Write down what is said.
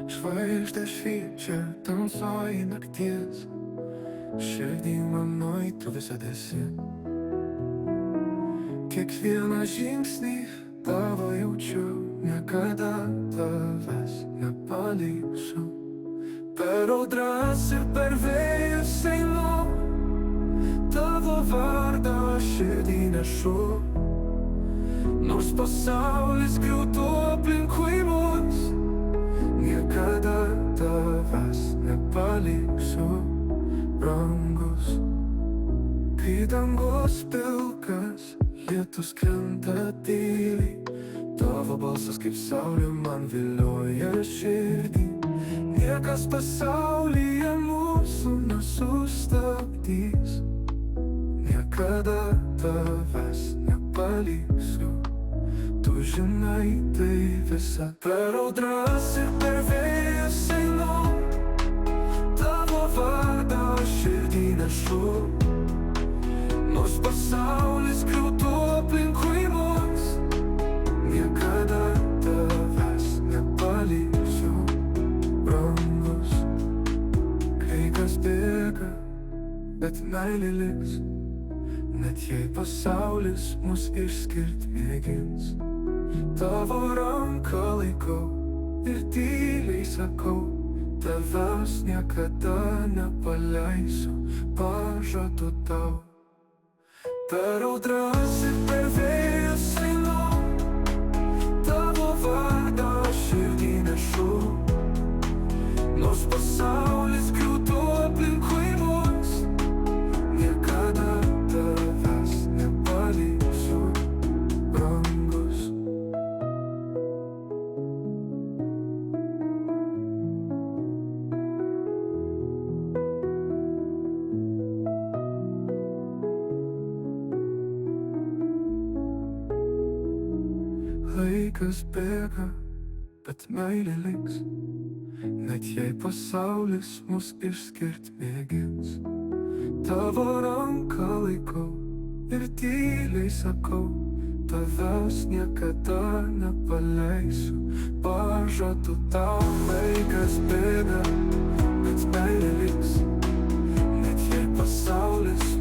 Žvaigždės šviečia tamsoj nakties, širdį manoj tu visada esi. Kiekvieną žingsnį tavo jaučiu, niekada tavęs nepaliksiu. Per audras ir per vėjas einu, tavo vardą širdį nešu. Nors pasaulis griūtų aplinkui mus, niekada tavęs nepaliksiu, brangus. Kai dangus pilkas, lietus krenta tyliai, tavo balsas kaip saulė man vilioja širdį. Niekas pasaulyje mūsų nesustabdys, niekada tavęs nepaliksiu. Tu žinai tai visą. Per audras ir per vėjas einu, tavo vardą širdį nešu. Nors pasaulis griūtų aplinkui mus, niekada tavęs nepaliksiu, brangus. Kai kas bėga, bet meilė liks, net jei pasaulis mus išskirt mėgins. Tavo ranką laikau ir tyliai sakau, tavęs niekada nepaleisiu, pažadu tau. Per audras ir per vėjas einu, tavo vardą širdį nešu. Nors pasaulis griūtų aplinkui mus, niekada tavęs nepaliksiu, brangus. Laikas bėga, bet meilė liks, net jei pasaulis mus išskirt mėgins. Tavo ranką laikau ir tyliai sakau, tavęs niekada nepaleisiu, pažadu tau. Laikas bėga, bet meilė liks, net jei pasaulis